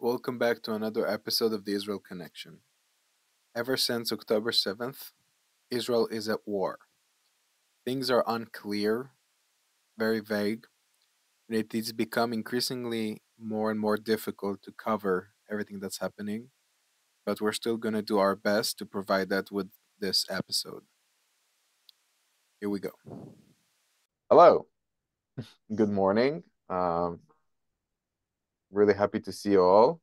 welcome back to another episode of the Israel Connection. Ever since October 7th, Israel is at war. Things are unclear, very vague, and it is become increasingly more and more difficult to cover everything that's happening, but we're still going to do our best to provide that with this episode. Here we go. Hello, good morning. Um, really happy to see you all.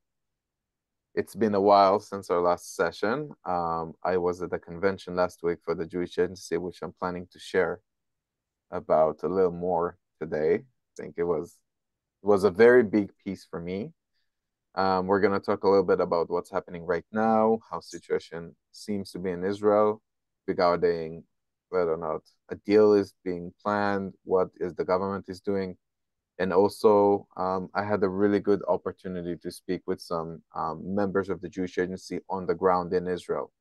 It's been a while since our last session. I was at a convention last week for the Jewish Agency, which I'm planning to share about a little more today. I think it was a very big piece for me. We're going to talk a little bit about what's happening right now, how situation seems to be in Israel regarding whether or not a deal is being planned, what is the government is doing. And also, I had a really good opportunity to speak with some members of the Jewish Agency on the ground in Israel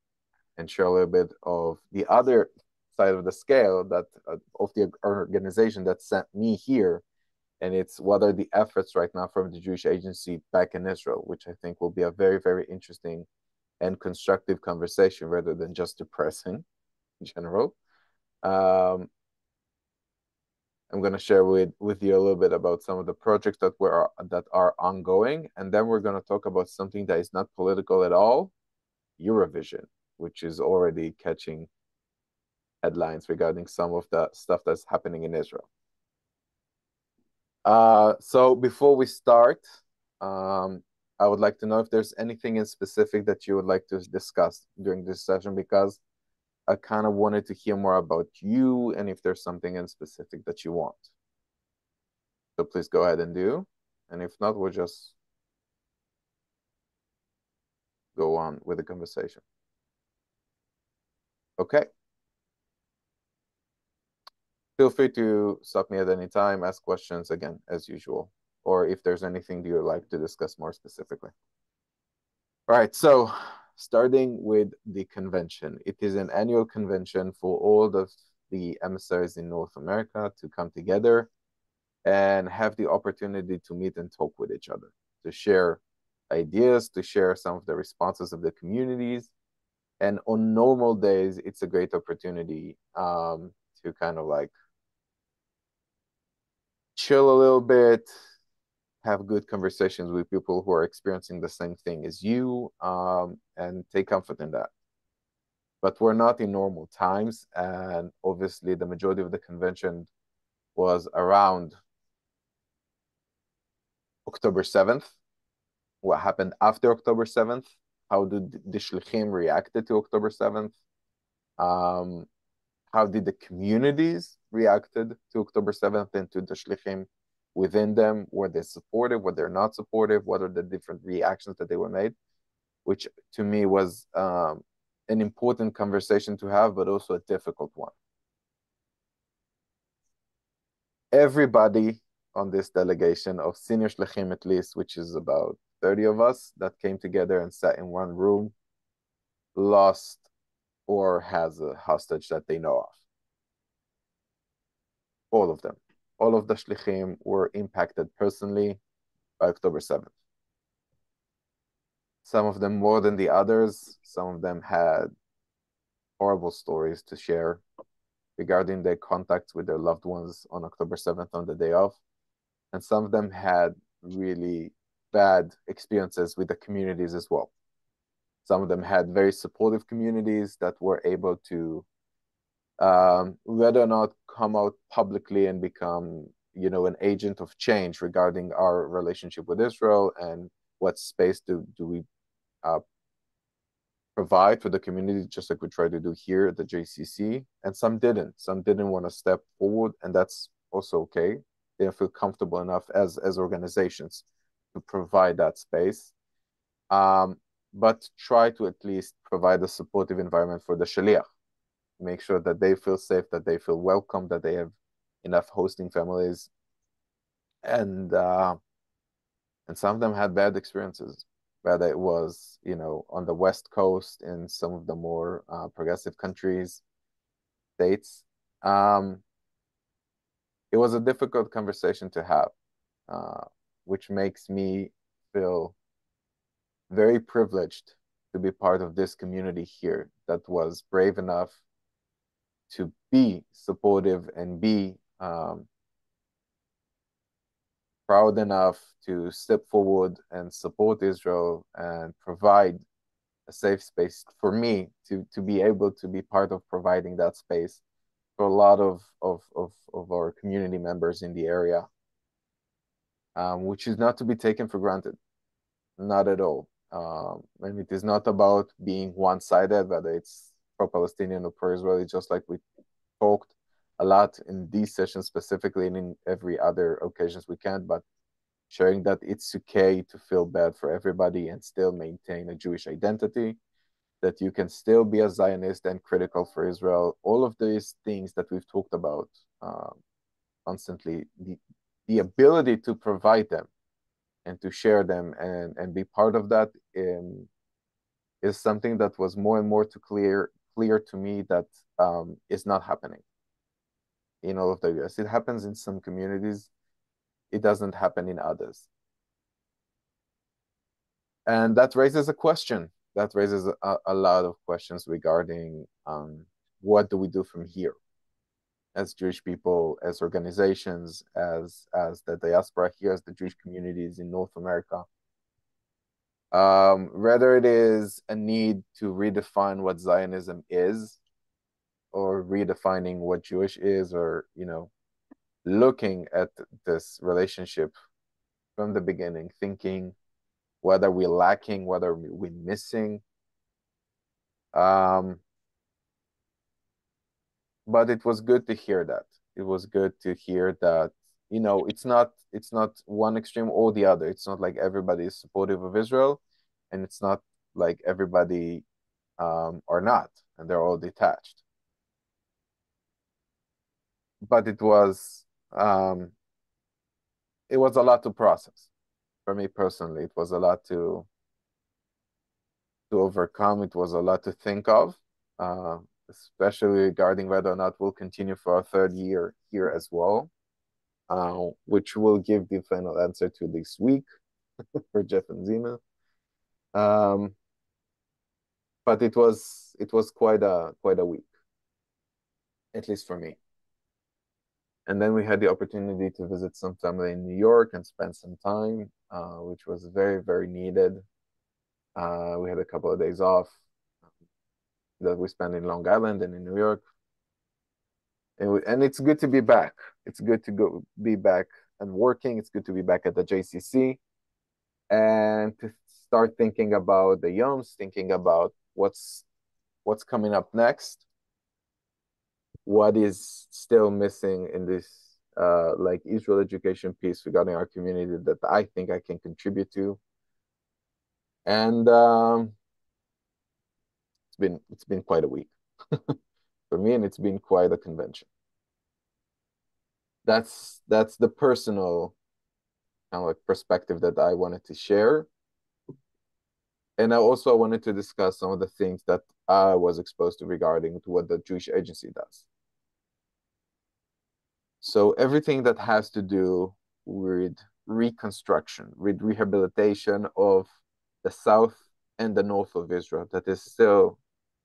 and share a little bit of the other side of the scale that of the organization that sent me here. And it's what are the efforts right now from the Jewish Agency back in Israel, which I think will be a very, very interesting and constructive conversation rather than just depressing in general. Um, I'm going to share with you a little bit about some of the projects that are ongoing, and then we're going to talk about something that is not political at all, Eurovision, which is already catching headlines regarding some of the stuff that's happening in Israel. So before we start, I would like to know if there's anything in specific that you would like to discuss during this session, because I kind of wanted to hear more about you and if there's something in specific that you want. So please go ahead and do. And if not, we'll just go on with the conversation. Okay. Feel free to stop me at any time, ask questions again, as usual, or if there's anything you would like to discuss more specifically. All right, so starting with the convention. It is an annual convention for all of the emissaries in North America to come together and have the opportunity to meet and talk with each other, to share ideas, to share some of the responses of the communities. And on normal days, it's a great opportunity to kind of like chill a little bit, have good conversations with people who are experiencing the same thing as you, and take comfort in that. But we're not in normal times, and obviously the majority of the convention was around October 7th. What happened after October 7th? How did the Shlichim reacted to October 7th? How did the communities reacted to October 7th and to the Shlichim within them? Were they supportive? Were they not supportive? What are the different reactions that they were made? Which to me was an important conversation to have, but also a difficult one. Everybody on this delegation of senior Shlichim, at least, which is about 30 of us that came together and sat in one room, lost or has a hostage that they know of. All of them. All of the Shlichim were impacted personally by October 7th. Some of them more than the others. Some of them had horrible stories to share regarding their contacts with their loved ones on October 7th on the day of. And some of them had really bad experiences with the communities as well. Some of them had very supportive communities that were able to whether or not come out publicly and become, an agent of change regarding our relationship with Israel and what space do we provide for the community, just like we try to do here at the JCC. And some didn't. Some didn't want to step forward, and that's also okay. They don't feel comfortable enough as organizations to provide that space. But try to at least provide a supportive environment for the Shaliach. Make sure that they feel safe, that they feel welcome, that they have enough hosting families. And some of them had bad experiences, whether it was, on the West Coast in some of the more progressive countries, states. It was a difficult conversation to have, which makes me feel very privileged to be part of this community here that was brave enough to be supportive and be proud enough to step forward and support Israel and provide a safe space for me to be able to be part of providing that space for a lot of our community members in the area, which is not to be taken for granted, not at all. And it is not about being one-sided, whether it's pro-Palestinian or pro-Israeli, just like we talked a lot in these sessions specifically and in every other occasions we can, but sharing that it's okay to feel bad for everybody and still maintain a Jewish identity, that you can still be a Zionist and critical for Israel. All of these things that we've talked about constantly, the ability to provide them and to share them and be part of that is something that was more and more clear to me that is not happening in all of the US. It happens in some communities. It doesn't happen in others. And that raises a question. That raises a lot of questions regarding what do we do from here as Jewish people, as organizations, as the diaspora here, as the Jewish communities in North America. Whether it is a need to redefine what Zionism is, or redefining what Jewish is, or looking at this relationship from the beginning, thinking what are we lacking, what are we missing. But it was good to hear that. It was good to hear that, it's not one extreme or the other. It's not like everybody is supportive of Israel, and it's not like everybody are not, and they're all detached. But it was a lot to process. For me personally, it was a lot to overcome. It was a lot to think of, especially regarding whether or not we'll continue for our third year here as well, which will give the final answer to this week for Jeff and Zena. But it was quite a week, at least for me. And then we had the opportunity to visit some family in New York and spend some time, which was very, very needed. We had a couple of days off that we spent in Long Island and in New York. And it's good to be back. It's good to be back and working. It's good to be back at the JCC and to start thinking about the Yoms, thinking about what's coming up next, what is still missing in this like Israel education piece regarding our community that I think I can contribute to. And it's been quite a week for me, and it's been quite a convention. That's the personal kind of like perspective that I wanted to share. And I also wanted to discuss some of the things that I was exposed to regarding to what the Jewish Agency does. So everything that has to do with reconstruction, with rehabilitation of the south and the north of Israel, that is still,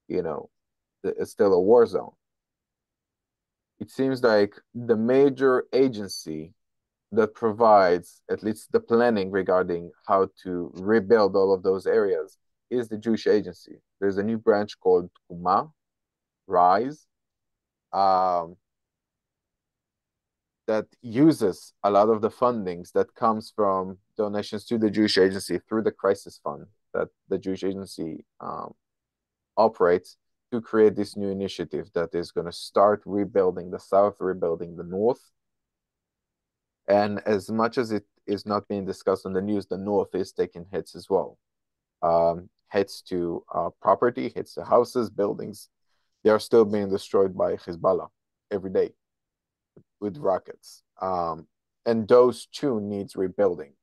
it's still a war zone. It seems like the major agency that provides at least the planning regarding how to rebuild all of those areas is the Jewish Agency. There's a new branch called Kuma Rise that uses a lot of the fundings that comes from donations to the Jewish Agency through the crisis fund that the Jewish Agency operates to create this new initiative that is going to start rebuilding the South, rebuilding the North. And as much as it is not being discussed on the news, the North is taking hits as well. Hits to property, hits to houses, buildings. They are still being destroyed by Hezbollah every day with rockets. And those too needs rebuilding.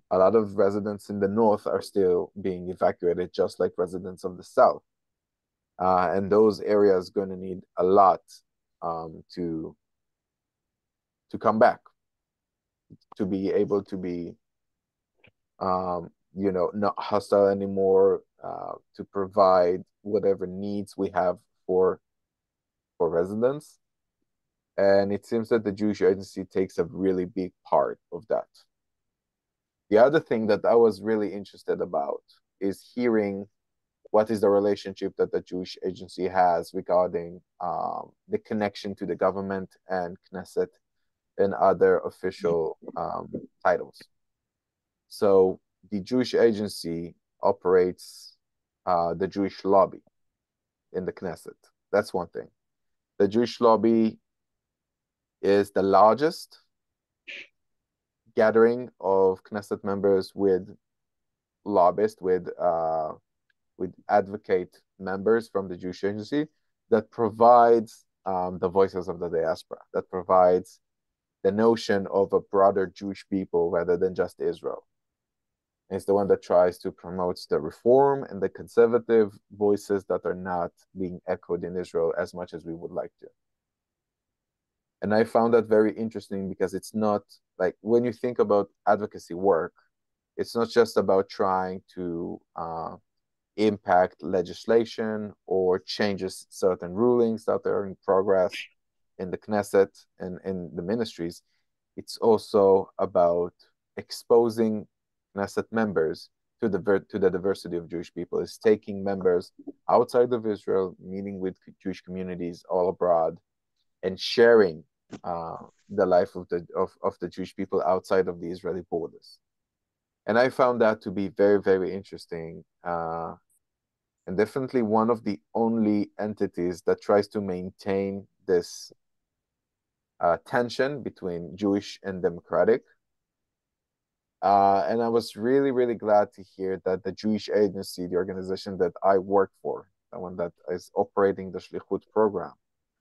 A lot of residents in the North are still being evacuated, just like residents of the South. And those areas going to need a lot to come back, to be able to be not hostile anymore, to provide whatever needs we have for residents. And it seems that the Jewish Agency takes a really big part of that. The other thing that I was really interested about is hearing what is the relationship that the Jewish Agency has regarding the connection to the government and Knesset and other official titles. So the Jewish Agency operates the Jewish lobby in the Knesset. That's one thing. The Jewish lobby is the largest gathering of Knesset members with lobbyists, with advocate members from the Jewish Agency that provides the voices of the diaspora, that provides the notion of a broader Jewish people rather than just Israel. It's the one that tries to promote the reform and the conservative voices that are not being echoed in Israel as much as we would like to. And I found that very interesting because it's not like when you think about advocacy work, it's not just about trying to impact legislation or changes certain rulings that are in progress in the Knesset and in the ministries. It's also about exposing Knesset members to the diversity of Jewish people. It's taking members outside of Israel, meeting with Jewish communities all abroad, and sharing the life of the Jewish people outside of the Israeli borders. And I found that to be very, very interesting, and definitely one of the only entities that tries to maintain this tension between Jewish and democratic. And I was really, really glad to hear that the Jewish Agency, the organization that I work for, the one that is operating the Shlichut program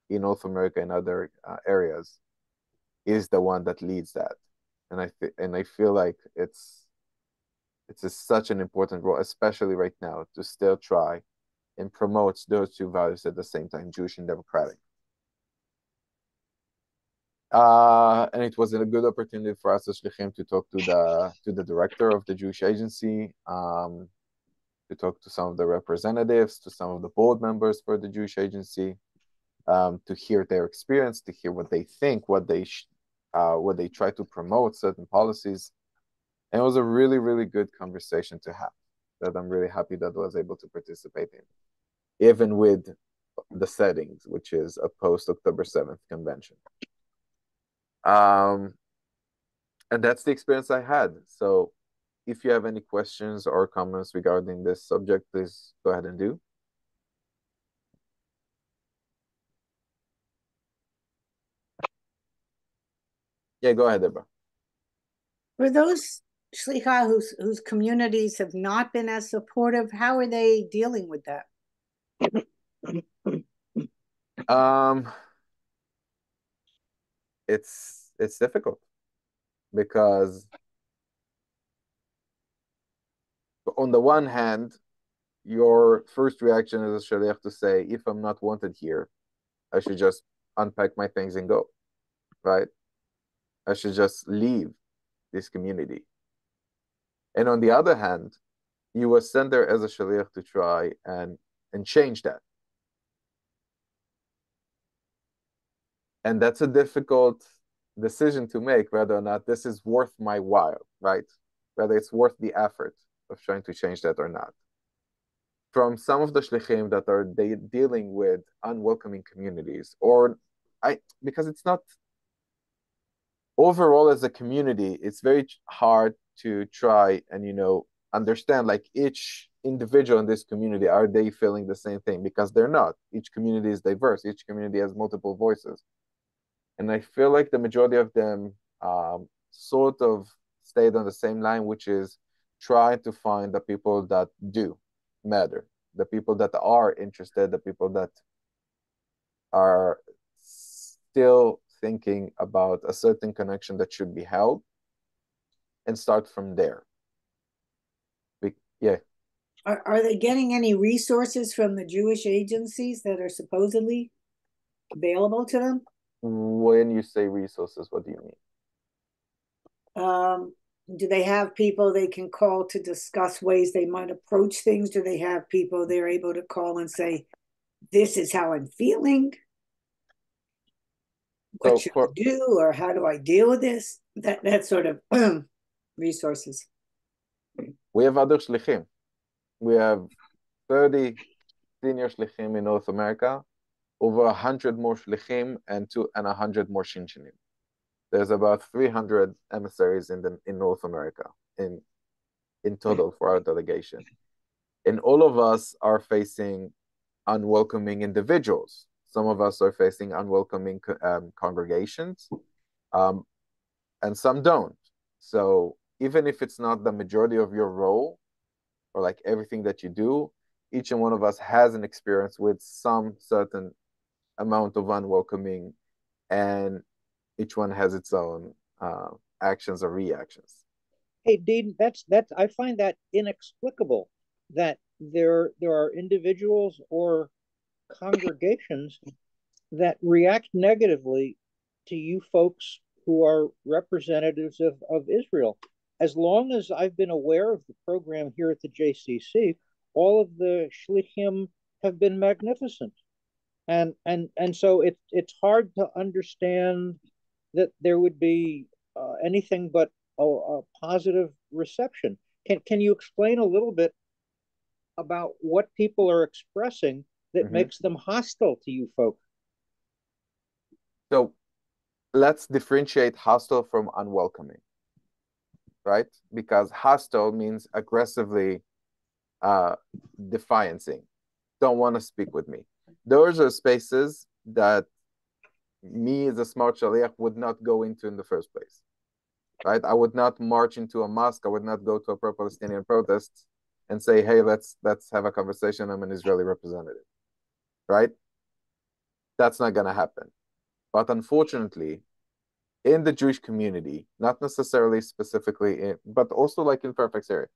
in North America and other areas, is the one that leads that. And I feel like it's such an important role, especially right now, to still try and promote those two values at the same time, Jewish and democratic. And it was a good opportunity for us as Shlichim to talk to the director of the Jewish Agency, to talk to some of the representatives, to some of the board members for the Jewish Agency, to hear their experience, to hear what they think, what they try to promote, certain policies. And it was a really, really good conversation to have that I'm really happy that I was able to participate in, even with the settings, which is a post-October 7th convention. And that's the experience I had. So if you have any questions or comments regarding this subject, please go ahead and do. Yeah, go ahead, Deborah. For those shlicha whose communities have not been as supportive, how are they dealing with that? It's difficult because on the one hand, your first reaction as a shaliach to say, if I'm not wanted here, I should just unpack my things and go, right? I should just leave this community. And on the other hand, you were sent there as a shaliach to try and change that. And that's a difficult decision to make, whether or not this is worth my while, right? Whether it's worth the effort of trying to change that or not. From some of the shlichim that are dealing with unwelcoming communities, because it's not, overall as a community, it's very hard to try and, understand like each individual in this community, are they feeling the same thing? Because they're not. Each community is diverse. Each community has multiple voices. And I feel like the majority of them sort of stayed on the same line, which is trying to find the people that do matter, the people that are interested, the people that are still thinking about a certain connection that should be held, and start from there. Yeah. Are they getting any resources from the Jewish agencies that are supposedly available to them? When you say resources, what do you mean? Do they have people they can call to discuss ways they might approach things? Do they have people they're able to call and say, this is how I'm feeling? What So should I do? Or how do I deal with this? That sort of resources. we have other shlichim. We have 30 senior shlichim in North America, over 100 more shlichim, and 100 more shinshinim. There's about 300 emissaries in North America in total for our delegation. And all of us are facing unwelcoming individuals. Some of us are facing unwelcoming congregations, and some don't. So even if it's not the majority of your role or like everything that you do, each and one of us has an experience with some certain amount of unwelcoming, and each one has its own actions or reactions. Hey, Dean, that's I find that inexplicable that there are individuals or congregations that react negatively to you folks who are representatives of Israel. As long as I've been aware of the program here at the JCC, all of the shlichim have been magnificent, and so it's hard to understand that there would be anything but a positive reception. Can you explain a little bit about what people are expressing that makes them hostile to you folk? So let's differentiate hostile from unwelcoming, right? Because hostile means aggressively defiancing, don't want to speak with me. Those are spaces that me as a smart Shaliach would not go into in the first place, right? I would not march into a mosque. I would not go to a pro-Palestinian protest and say, hey, let's have a conversation. I'm an Israeli representative, right? That's not going to happen. But unfortunately, in the Jewish community, not necessarily specifically but also like in Fairfax area,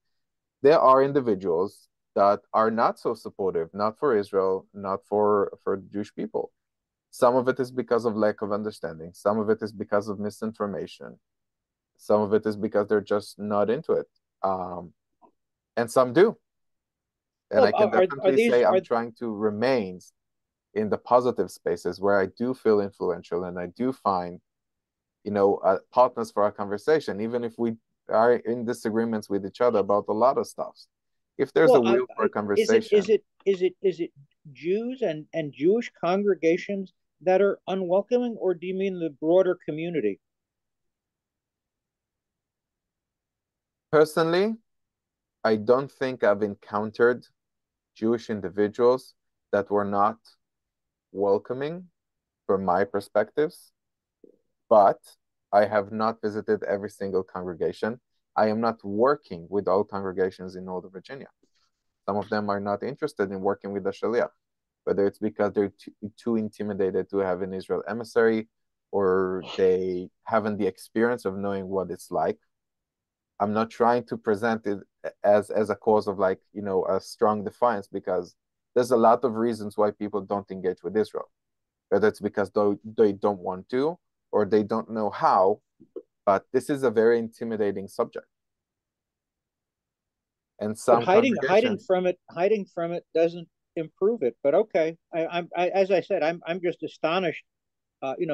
there are individuals that are not so supportive, not for Israel, not for Jewish people. Some of it is because of lack of understanding. Some of it is because of misinformation. Some of it is because they're just not into it. And some do. And I can definitely say I'm trying to remain in the positive spaces where I do feel influential and I do find, partners for our conversation, even if we are in disagreements with each other about a lot of stuff. If there's a will for a conversation. Is it Jews and Jewish congregations that are unwelcoming, or do you mean the broader community? Personally, I don't think I've encountered Jewish individuals that were not welcoming from my perspectives, but I have not visited every single congregation. I am not working with all congregations in Northern Virginia. Some of them are not interested in working with the Shaliach, whether it's because they're too intimidated to have an Israel emissary, or they haven't the experience of knowing what it's like. I'm not trying to present it as a cause of a strong defiance, because there's a lot of reasons why people don't engage with Israel, whether it's because they don't want to or they don't know how, but this is a very intimidating subject. And some hiding from it doesn't improve it. But okay, as I said, I'm just astonished,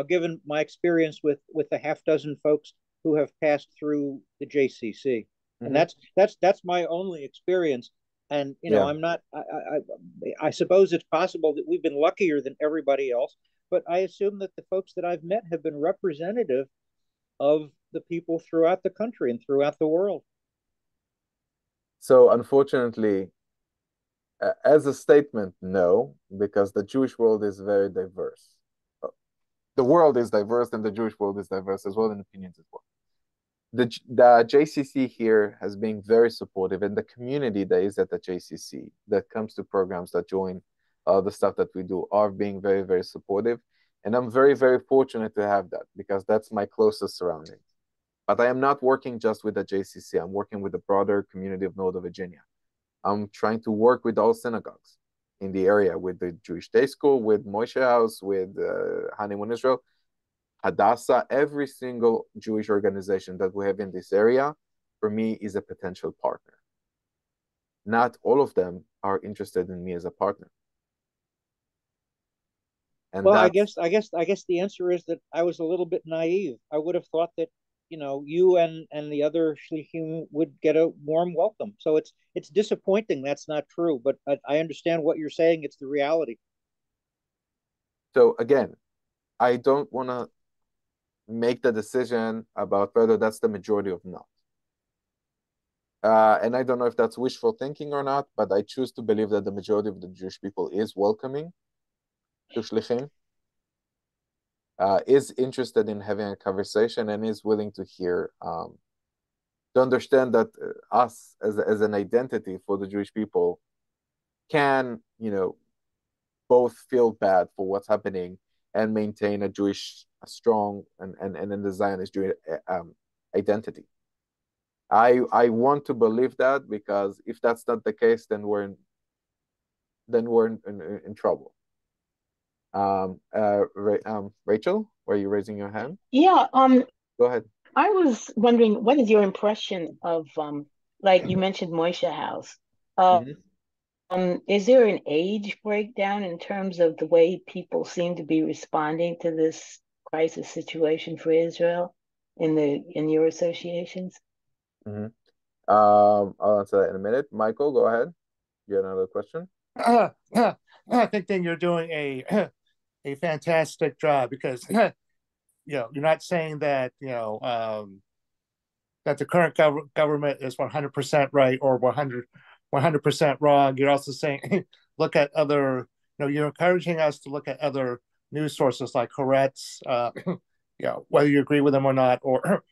given my experience with the half dozen folks who have passed through the JCC, and that's my only experience. And I'm not. I suppose it's possible that we've been luckier than everybody else, but I assume that the folks that I've met have been representative of the people throughout the country and throughout the world. So unfortunately, as a statement, no, because the Jewish world is very diverse. The world is diverse, and the Jewish world is diverse as well, in opinions as well. The JCC here has been very supportive, and the community that is at the JCC that comes to programs, that join the stuff that we do, are being very, very supportive. And I'm very, very fortunate to have that, because that's my closest surroundings. But I am not working just with the JCC. I'm working with the broader community of Northern Virginia. I'm trying to work with all synagogues in the area, with the Jewish Day School, with Moshe House, with Honeymoon Israel, Hadassah, every single Jewish organization that we have in this area. for me is a potential partner. Not all of them are interested in me as a partner. And well, I guess the answer is that I was a little bit naive. I would have thought that you and the other shlichim would get a warm welcome. So it's disappointing that's not true, but I understand what you're saying. It's the reality. So again, I don't want to make the decision about whether that's the majority or not. And I don't know if that's wishful thinking or not, but I choose to believe that the majority of the Jewish people is welcoming to shlichim, is interested in having a conversation, and is willing to hear, to understand that us as an identity for the Jewish people can, both feel bad for what's happening and maintain a strong and the Zionist Jewish identity. I want to believe that, because if that's not the case, then we're in trouble. Rachel, were you raising your hand? Yeah, Go ahead. I was wondering, what is your impression of, like you mentioned Moishe House? Is there an age breakdown in terms of the way people seem to be responding to this crisis situation for Israel in your associations? I'll answer that in a minute. Michael, go ahead. You have another question? I think then you're doing a fantastic job, because you're not saying that that the current government is 100% right or 100% wrong. You're also saying look at other, you're encouraging us to look at other news sources like Haaretz, whether you agree with them or not, or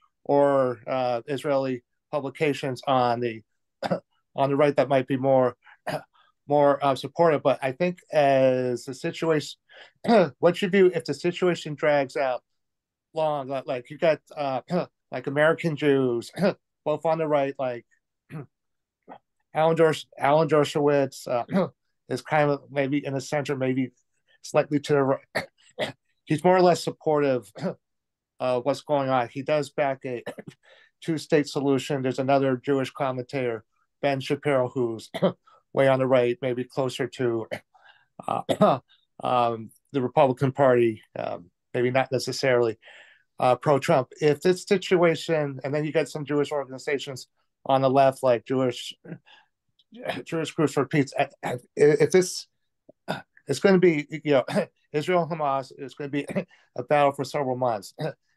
Israeli publications on the right that might be more supportive. But I think as the situation, what you do if the situation drags out long, like you got like American Jews, both on the right, like Alan Dershowitz is kind of maybe in the center, maybe slightly to the right. He's more or less supportive of what's going on. He does back a two-state solution. There's another Jewish commentator, Ben Shapiro, who's way on the right, maybe closer to the Republican Party, maybe not necessarily pro-Trump. If this situation, and then you get some Jewish organizations on the left, like Jewish Groups for Peace, if this it's going to be, Israel Hamas is going to be a battle for several months.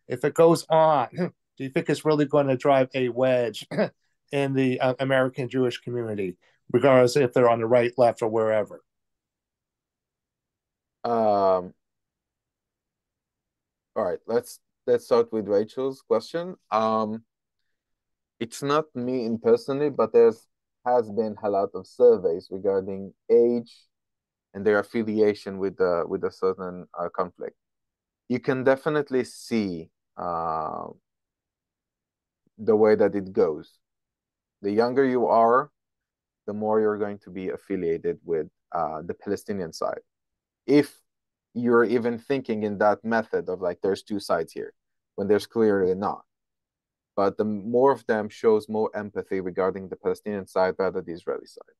If it goes on, do you think it's really going to drive a wedge in the American Jewish community, regardless if they're on the right, left, or wherever? All right, let's start with Rachel's question. It's not me in personally, but has been a lot of surveys regarding age and their affiliation with a certain conflict. You can definitely see the way that it goes. The younger you are, the more you're going to be affiliated with the Palestinian side. If you're even thinking in that method of like, there's two sides here, when there's clearly not. But the more of them shows more empathy regarding the Palestinian side rather than the Israeli side.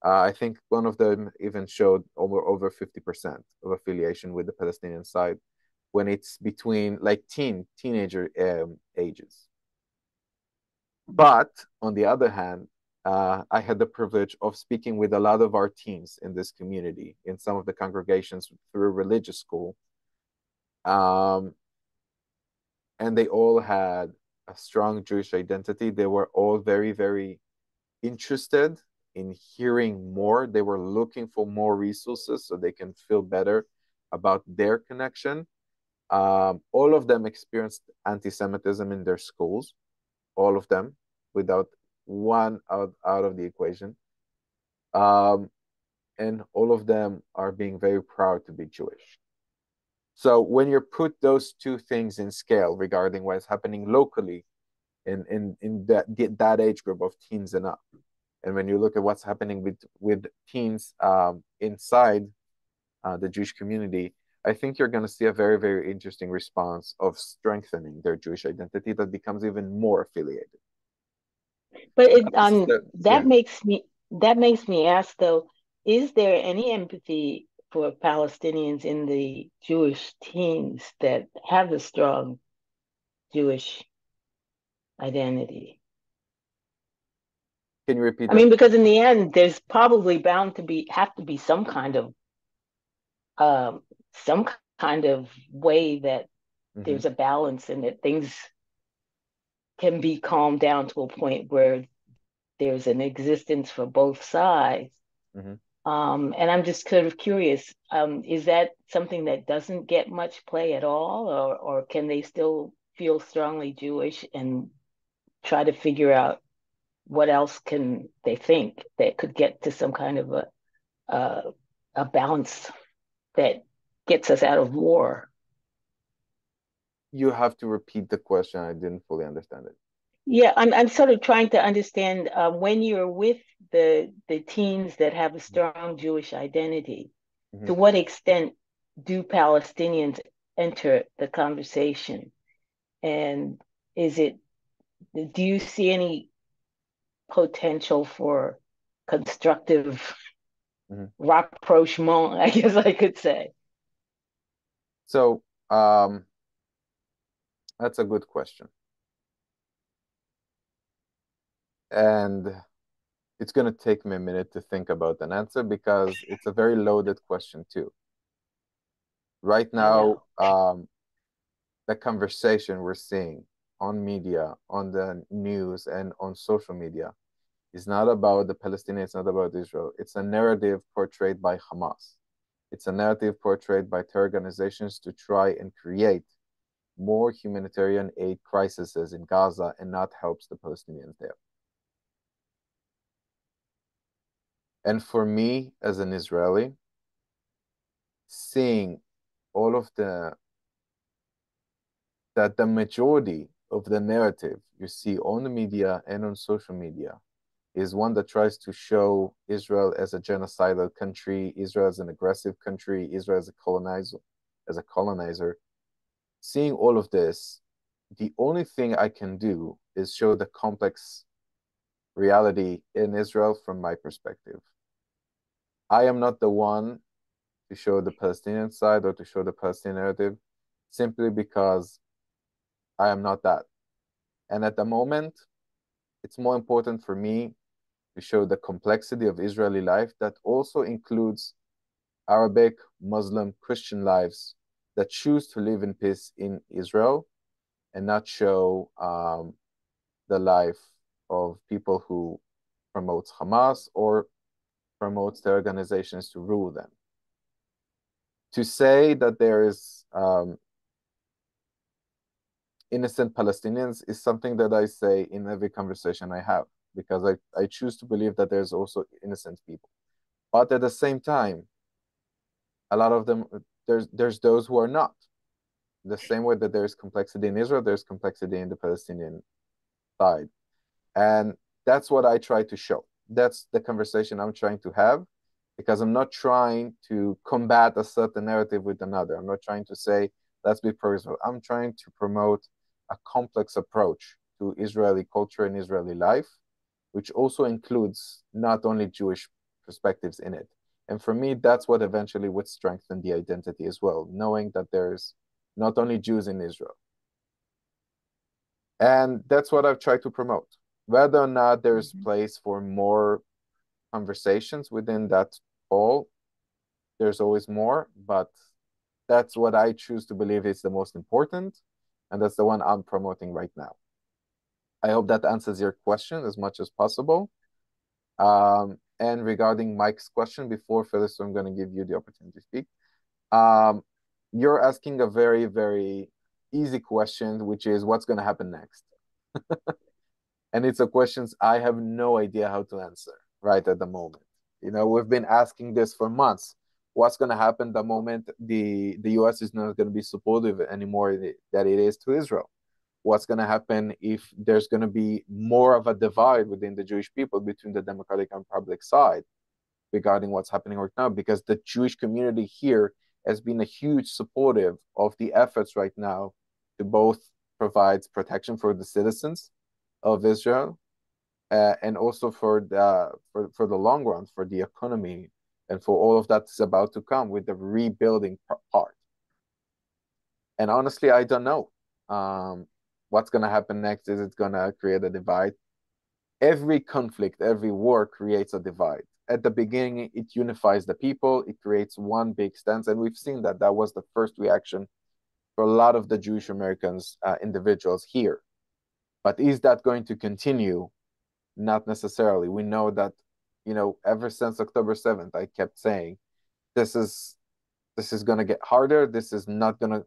I think one of them even showed over 50% of affiliation with the Palestinian side when it's between like teenager ages. But on the other hand, I had the privilege of speaking with a lot of our teens in this community, in some of the congregations through religious school. And they all had a strong Jewish identity. They were all very, very interested in hearing more. They were looking for more resources so they can feel better about their connection. All of them experienced anti-Semitism in their schools, all of them, without one out of the equation. And all of them are being very proud to be Jewish. So when you put those two things in scale regarding what is happening locally in that age group of teens and up, and when you look at what's happening with teens inside the Jewish community, I think you're going to see a very, very interesting response of strengthening their Jewish identity that becomes even more affiliated. But Yeah. that makes me ask though, is there any empathy for Palestinians in the Jewish teens that have a strong Jewish identity? Can you repeat I that? mean, because in the end, there's probably bound to have to be um, some kind of way that there's a balance and that things can be calmed down to a point where there's an existence for both sides. Mm-hmm. And I'm just kind of curious, is that something that doesn't get much play at all, or can they still feel strongly Jewish and try to figure out what else can they think that could get to some kind of a balance that gets us out of war? You have to repeat the question. I didn't fully understand it. Yeah, I'm sort of trying to understand when you're with the teens that have a strong Jewish identity, Mm-hmm. to what extent do Palestinians enter the conversation? And do you see any potential for constructive rapprochement, I guess I could say? So that's a good question. And it's going to take me a minute to think about an answer because it's a very loaded question too. Right now, the conversation we're seeing on media, on the news, and on social media is not about the Palestinians, it's not about Israel. It's a narrative portrayed by Hamas. It's a narrative portrayed by terror organizations to try and create more humanitarian aid crises in Gaza and not helps the Palestinians there. And for me, as an Israeli, seeing all of that the majority of the narrative you see on the media and on social media is one that tries to show Israel as a genocidal country, Israel as an aggressive country, Israel as a colonizer. Seeing all of this, the only thing I can do is show the complex reality in Israel from my perspective. I am not the one to show the Palestinian side or to show the Palestinian narrative simply because I am not that. And at the moment, it's more important for me to show the complexity of Israeli life that also includes Arabic, Muslim, Christian lives that choose to live in peace in Israel and not show the life of people who promotes Hamas or promotes the organizations to rule them. To say that there is innocent Palestinians is something that I say in every conversation I have, because I choose to believe that there's also innocent people. But at the same time, a lot of them, there's those who are not. The same way that there's complexity in Israel, there's complexity in the Palestinian side. And that's what I try to show. That's the conversation I'm trying to have, because I'm not trying to combat a certain narrative with another. I'm not trying to say, let's be pro-Israel. I'm trying to promote a complex approach to Israeli culture and Israeli life, which also includes not only Jewish perspectives in it. And for me, that's what eventually would strengthen the identity as well, knowing that there's not only Jews in Israel. And that's what I've tried to promote. Whether or not there's place for more conversations within that poll, there's always more, but that's what I choose to believe is the most important, and that's the one I'm promoting right now. I hope that answers your question as much as possible. And regarding Mike's question before Phyllis, so I'm going to give you the opportunity to speak. You're asking a very, very easy question, which is what's going to happen next? And it's a question I have no idea how to answer right at the moment. You know, we've been asking this for months. What's going to happen the moment the US is not going to be supportive anymore that it is to Israel? What's going to happen if there's going to be more of a divide within the Jewish people between the Democratic and Republican side regarding what's happening right now? Because the Jewish community here has been a huge supportive of the efforts right now to both provide protection for the citizens of Israel and also for the long run, for the economy, and for all of that's about to come with the rebuilding part. And honestly, I don't know what's going to happen next. Is it going to create a divide? Every conflict, every war creates a divide. At the beginning, it unifies the people. It creates one big stance. And we've seen that. That was the first reaction for a lot of the Jewish Americans, individuals here. But is that going to continue? Not necessarily. We know that, ever since October 7th, I kept saying, this is going to get harder. This is not going to,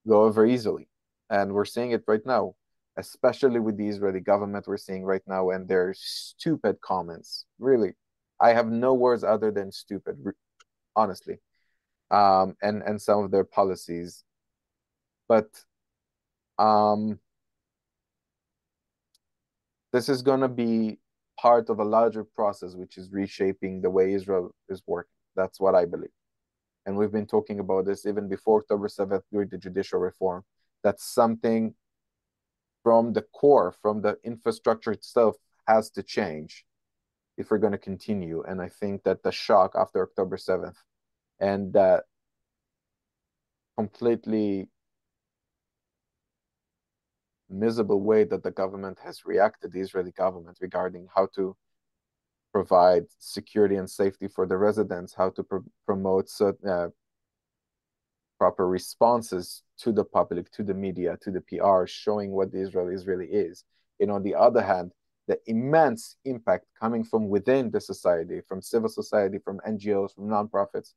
go over easily. And we're seeing it right now, especially with the Israeli government. We're seeing right now, and their stupid comments. Really, I have no words other than stupid, honestly. And some of their policies. But this is going to be part of a larger process, which is reshaping the way Israel is working. That's what I believe. And we've been talking about this even before October 7th during the judicial reform. That's something from the core, from the infrastructure itself, has to change if we're going to continue. And I think that the shock after October 7th and that completely miserable way that the government has reacted, the Israeli government, regarding how to provide security and safety for the residents, how to promote proper responses to the public, to the media, to the PR, showing what the Israelis really is. And on the other hand, the immense impact coming from within the society, from civil society, from NGOs, from nonprofits,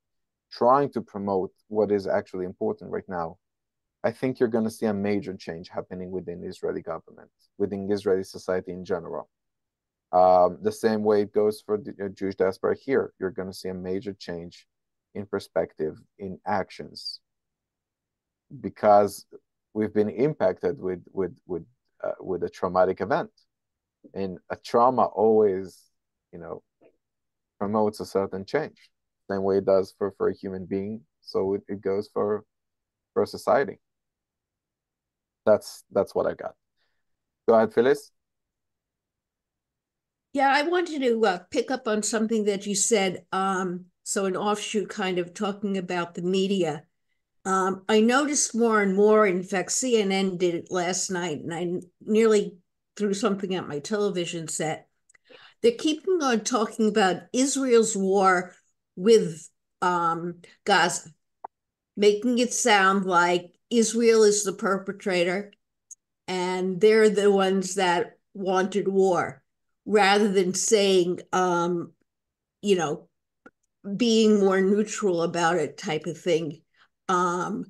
trying to promote what is actually important right now. I think you're going to see a major change happening within the Israeli government, within Israeli society in general. The same way it goes for the Jewish diaspora here. You're going to see a major change in perspective, in actions, because we've been impacted with a traumatic event, and a trauma always, promotes a certain change. Same way it does for a human being, so it goes for a society. That's what I got. Go ahead, Phyllis. Yeah, I wanted to pick up on something that you said. So an offshoot kind of talking about the media. I noticed more and more, in fact, CNN did it last night, and I nearly threw something at my television set. They're keeping on talking about Israel's war with Gaza, making it sound like Israel is the perpetrator and they're the ones that wanted war, rather than saying, being more neutral about it type of thing. And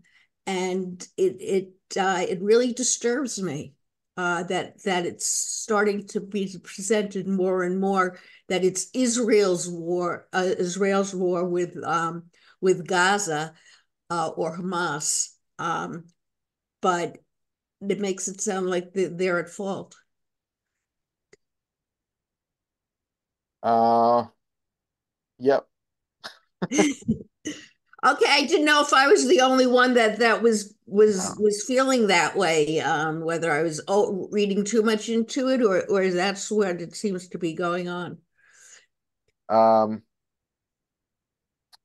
it really disturbs me that it's starting to be presented more and more that it's Israel's war with Gaza or Hamas, but it makes it sound like they're at fault. Yep. Okay, I didn't know if I was the only one that was feeling that way. Whether I was reading too much into it, or that's what it seems to be going on.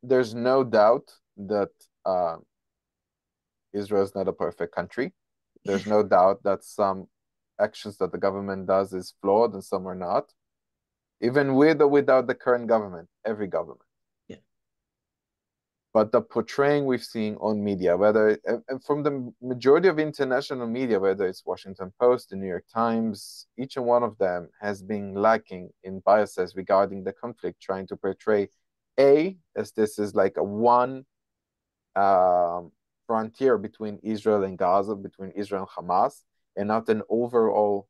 There's no doubt that Israel is not a perfect country. There's no doubt that some actions that the government does is flawed and some are not. Even with or without the current government, every government. But the portraying we've seen on media, whether from the majority of international media, whether it's Washington Post, the New York Times, each and one of them has been lacking in biases regarding the conflict, trying to portray as this is like a one frontier between Israel and Gaza, between Israel and Hamas, and not an overall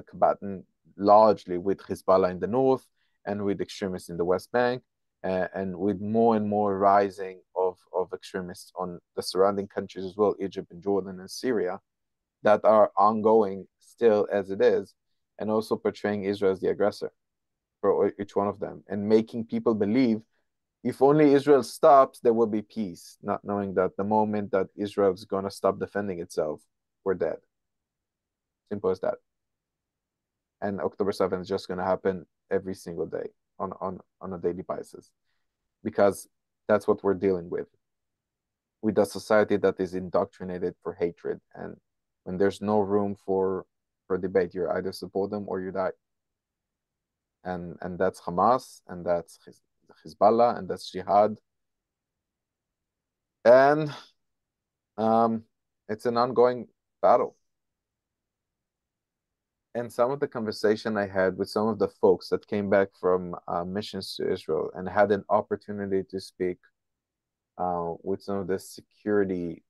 combatant largely with Hezbollah in the north and with extremists in the West Bank. And with more and more rising of extremists on the surrounding countries as well, Egypt and Jordan and Syria, that are ongoing still as it is, and also portraying Israel as the aggressor for each one of them, and making people believe if only Israel stops, there will be peace, not knowing that the moment that Israel is going to stop defending itself, we're dead. Simple as that. and October 7th is just going to happen every single day on a daily basis, because that's what we're dealing with a society that is indoctrinated for hatred. And when there's no room for debate, you either support them or you die. And that's Hamas, and that's Hezbollah, and that's jihad. And it's an ongoing battle. And some of the conversation I had with some of the folks that came back from missions to Israel and had an opportunity to speak with some of the security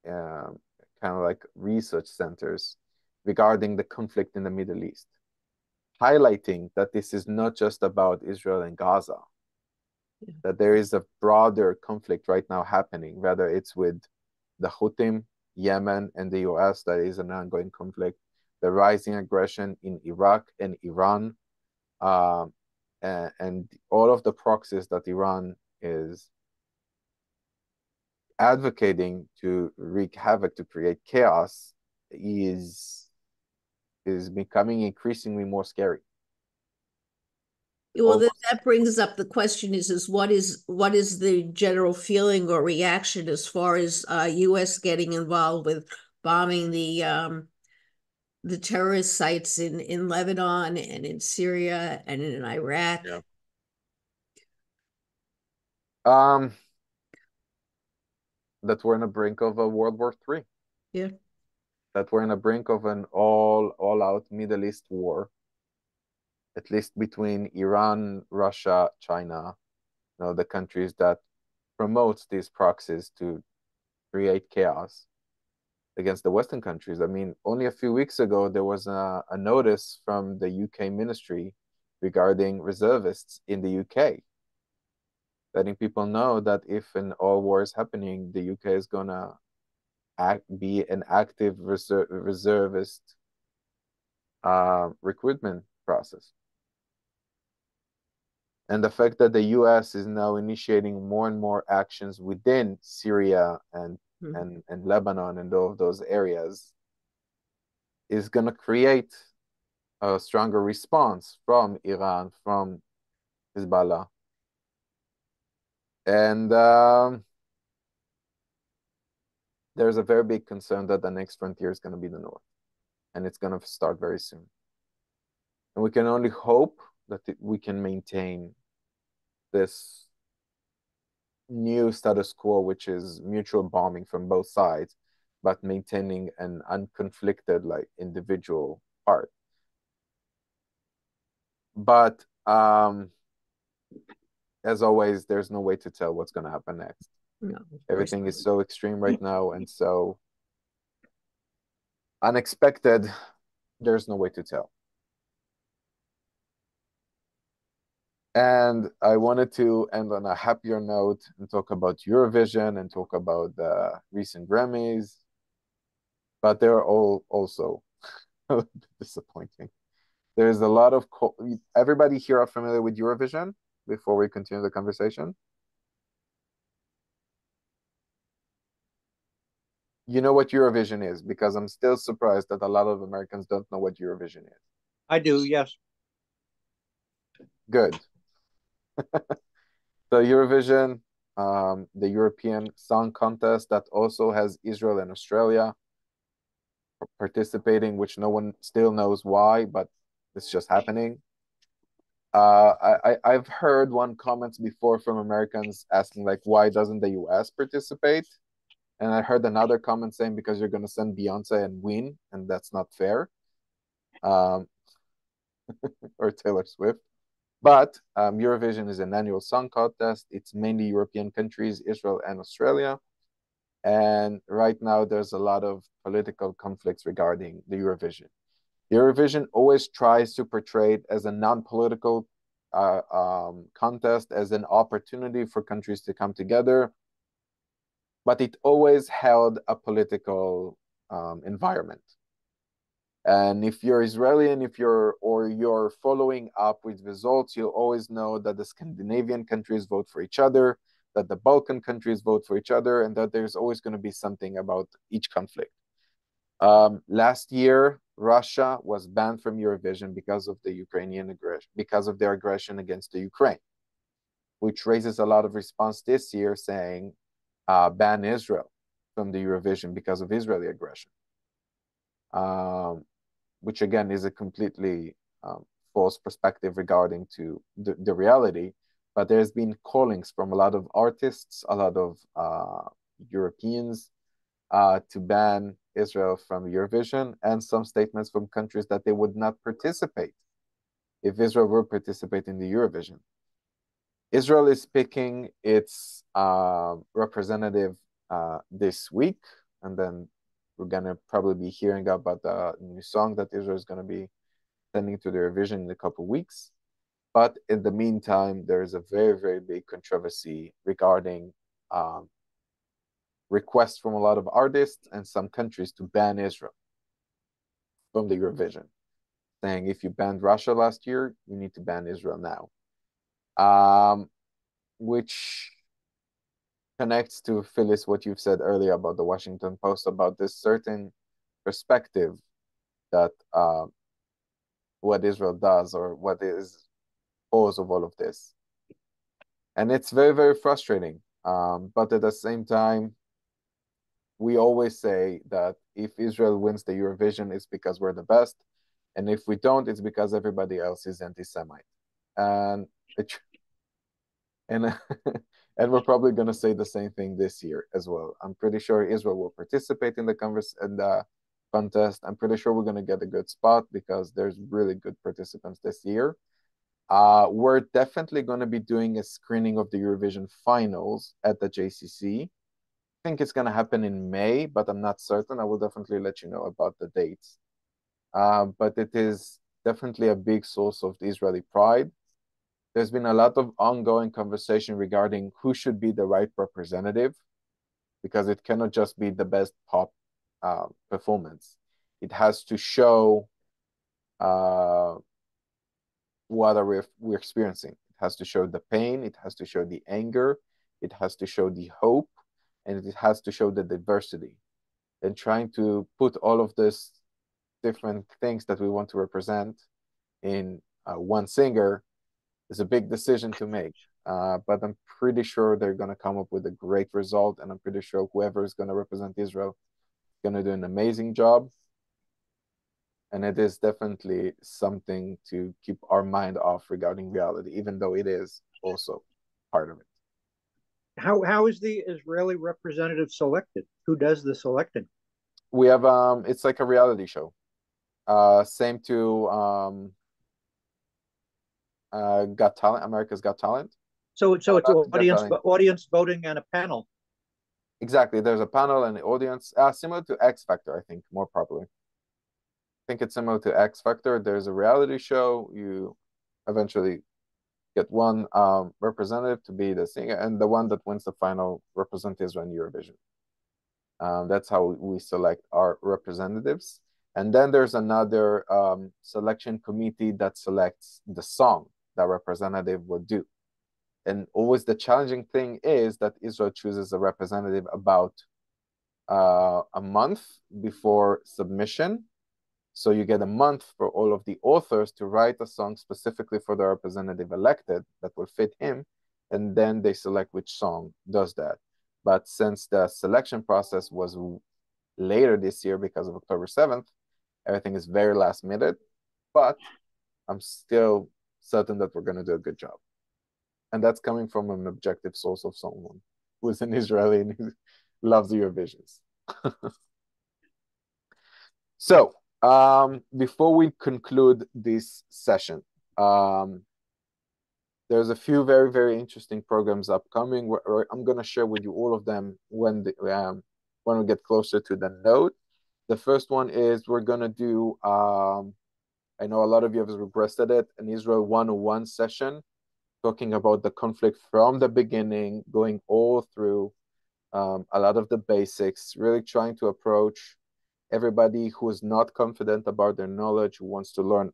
kind of like research centers regarding the conflict in the Middle East, highlighting that this is not just about Israel and Gaza, that there is a broader conflict right now happening, whether it's with the Houthim, Yemen, and the US, that is an ongoing conflict, the rising aggression in Iraq and Iran, and all of the proxies that Iran is advocating to wreak havoc, to create chaos, is becoming increasingly more scary. Well, that brings up the question is what is the general feeling or reaction as far as U.S. getting involved with bombing the terrorist sites in Lebanon and in Syria and in Iraq? Yeah. That we're on the brink of a World War III. Yeah. That we're on the brink of an all-out Middle East war, at least between Iran, Russia, China, the countries that promotes these proxies to create chaos against the Western countries. I mean, only a few weeks ago, there was a notice from the UK ministry regarding reservists in the UK, letting people know that if an all war is happening, the UK is going to be an active reservist recruitment process. And the fact that the US is now initiating more and more actions within Syria and Lebanon and all of those areas is going to create a stronger response from Iran, from Hezbollah. And there's a very big concern that the next frontier is going to be the north. And it's going to start very soon. And we can only hope that we can maintain this new status quo, which is mutual bombing from both sides, but maintaining an unconflicted, like, individual part. But as always, there's no way to tell what's going to happen next. No, everything is so extreme right now and so unexpected. There's no way to tell. And I wanted to end on a happier note and talk about Eurovision and talk about the recent Grammys, but they're all also disappointing. There's a lot of everybody here are familiar with Eurovision before we continue the conversation? You know what Eurovision is, because I'm still surprised that a lot of Americans don't know what Eurovision is. I do, yes. Good. So Eurovision, the European Song Contest that also has Israel and Australia participating, which no one still knows why, but it's just happening. I've heard one comment before from Americans asking, like, why doesn't the US participate? And I heard another comment saying because you're going to send Beyonce and win, and that's not fair. Or Taylor Swift. But Eurovision is an annual song contest. It's mainly European countries, Israel and Australia. And right now, there's a lot of political conflicts regarding the Eurovision. Eurovision always tries to portray it as a non-political contest, as an opportunity for countries to come together. But it always held a political environment. And if you're Israeli and you're following up with results, you'll always know that the Scandinavian countries vote for each other, that the Balkan countries vote for each other, and that there's always going to be something about each conflict. Last year, Russia was banned from Eurovision because of the Ukrainian aggression, because of their aggression against the Ukraine, which raises a lot of response this year saying, ban Israel from the Eurovision because of Israeli aggression, which again is a completely false perspective regarding to the reality. But there's been callings from a lot of artists, a lot of Europeans, to ban Israel from Eurovision, and some statements from countries that they would not participate if Israel were participate in the Eurovision. Israel is picking its representative this week, and then we're gonna probably be hearing about the new song that Israel is gonna be sending to the Eurovision in a couple of weeks. But in the meantime, there is a very, very big controversy regarding requests from a lot of artists and some countries to ban Israel from the Eurovision, saying if you banned Russia last year, you need to ban Israel now. Which connects to, Phyllis, what you've said earlier about the Washington Post, about this certain perspective that what Israel does, or what is cause of all of this. And it's very, very frustrating. But at the same time, we always say that if Israel wins the Eurovision, it's because we're the best. And if we don't, it's because everybody else is anti-Semite. And and we're probably going to say the same thing this year as well. I'm pretty sure Israel will participate in the contest. I'm pretty sure we're going to get a good spot because there's really good participants this year. We're definitely going to be doing a screening of the Eurovision finals at the JCC. I think it's going to happen in May, but I'm not certain. I will definitely let you know about the dates. But it is definitely a big source of the Israeli pride. There's been a lot of ongoing conversation regarding who should be the right representative, because it cannot just be the best pop performance. It has to show what we're experiencing. It has to show the pain, it has to show the anger, it has to show the hope, and it has to show the diversity. And trying to put all of this different things that we want to represent in one singer is a big decision to make. But I'm pretty sure they're going to come up with a great result, and I'm pretty sure whoever is going to represent Israel is going to do an amazing job. And it is definitely something to keep our mind off regarding reality, even though it is also part of it. How is the Israeli representative selected? Who does the selecting? We have it's like a reality show. Same to Got Talent, America's Got Talent. So it's audience voting and a panel. Exactly. There's a panel and the audience, similar to X Factor, I think, more properly. I think it's similar to X Factor. There's a reality show. You eventually get one representative to be the singer, and the one that wins the final represent Israel in Eurovision. That's how we select our representatives. And then there's another selection committee that selects the song that representative would do. And always the challenging thing is that Israel chooses a representative about a month before submission. So you get a month for all of the authors to write a song specifically for the representative elected that will fit him, and then they select which song does that. But since the selection process was later this year because of October 7th, everything is very last minute, but I'm still certain that we're going to do a good job. And that's coming from an objective source of someone who is an Israeli and who loves Eurovisions. So, before we conclude this session, there's a few very, very interesting programs upcoming. I'm going to share with you all of them when we get closer to the note. The first one is we're going to do, I know a lot of you have requested it, an Israel 101 session, talking about the conflict from the beginning, going all through a lot of the basics, really trying to approach everybody who is not confident about their knowledge, who wants to learn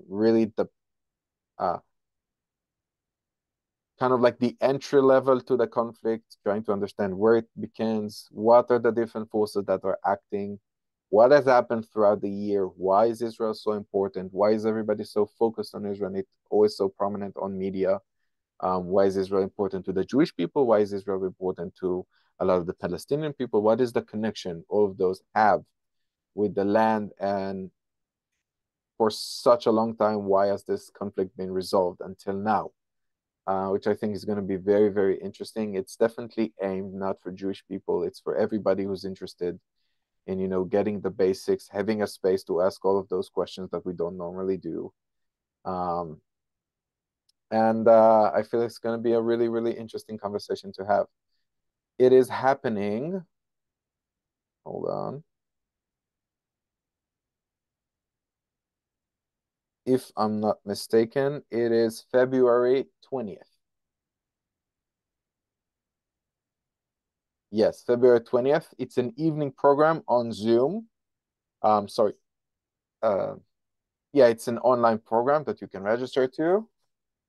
really the kind of like the entry level to the conflict, trying to understand where it begins, what are the different forces that are acting, what has happened throughout the year? Why is Israel so important? Why is everybody so focused on Israel and it's always so prominent on media? Why is Israel important to the Jewish people? Why is Israel important to a lot of the Palestinian people? What is the connection all of those have with the land? And for such a long time, why has this conflict been resolved until now? Which I think is going to be very, very interesting. It's definitely aimed not for Jewish people. It's for everybody who's interested in, you know, getting the basics, having a space to ask all of those questions that we don't normally do. And I feel it's going to be a really, really interesting conversation to have. It is happening. Hold on. If I'm not mistaken, it is February 20th. Yes, February 20th. It's an evening program on Zoom. Sorry. Yeah, it's an online program that you can register to.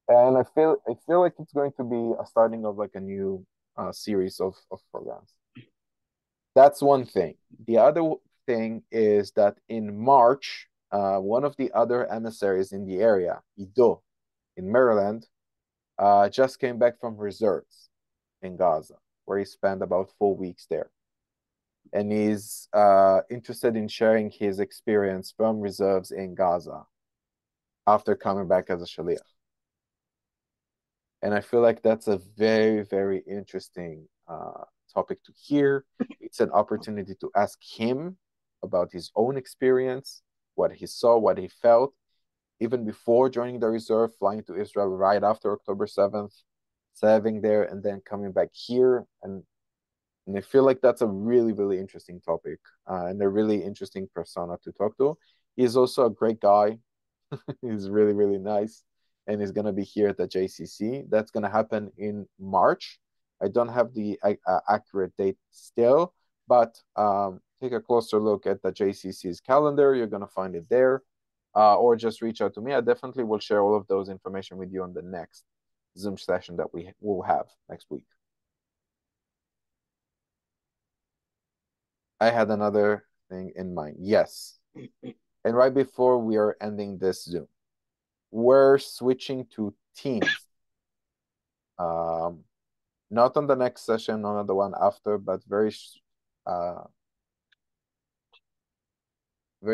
And I feel like it's going to be a starting of like a new series of programs. That's one thing. The other thing is that in March, one of the other emissaries in the area, Ido, in Maryland, just came back from reserves in Gaza, where he spent about 4 weeks there. And he's interested in sharing his experience from reserves in Gaza after coming back as a Shaliach. And I feel like that's a very, very interesting topic to hear. It's an opportunity to ask him about his own experience, what he saw, what he felt, even before joining the reserve, flying to Israel right after October 7th, serving there, and then coming back here. And I feel like that's a really, really interesting topic and a really interesting persona to talk to. He's also a great guy. He's really, really nice. And he's going to be here at the JCC. That's going to happen in March. I don't have the accurate date still, but take a closer look at the JCC's calendar. You're going to find it there. Or just reach out to me. I definitely will share all of those information with you on the next Zoom session that we will have next week. I had another thing in mind. Yes. And right before we are ending this Zoom, we're switching to Teams. Not on the next session, not on the one after, but very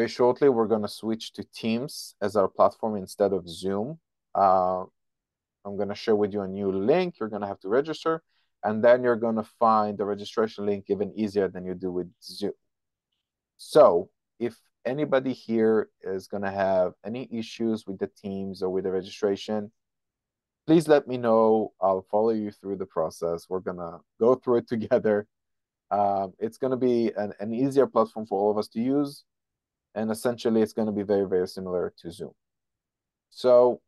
shortly, we're going to switch to Teams as our platform instead of Zoom. I'm going to share with you a new link. You're going to have to register, and then you're going to find the registration link even easier than you do with Zoom. So if anybody here is going to have any issues with the Teams or with the registration, please let me know. I'll follow you through the process. We're going to go through it together. It's going to be an easier platform for all of us to use. And essentially, it's going to be very, very similar to Zoom. So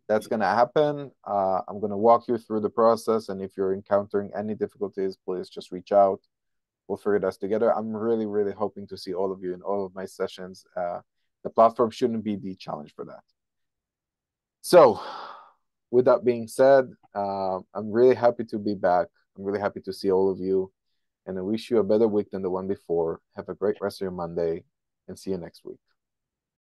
that's going to happen. I'm going to walk you through the process. And if you're encountering any difficulties, please just reach out. We'll figure this together. I'm really, really hoping to see all of you in all of my sessions. The platform shouldn't be the challenge for that. So with that being said, I'm really happy to be back. I'm really happy to see all of you. And I wish you a better week than the one before. Have a great rest of your Monday and see you next week.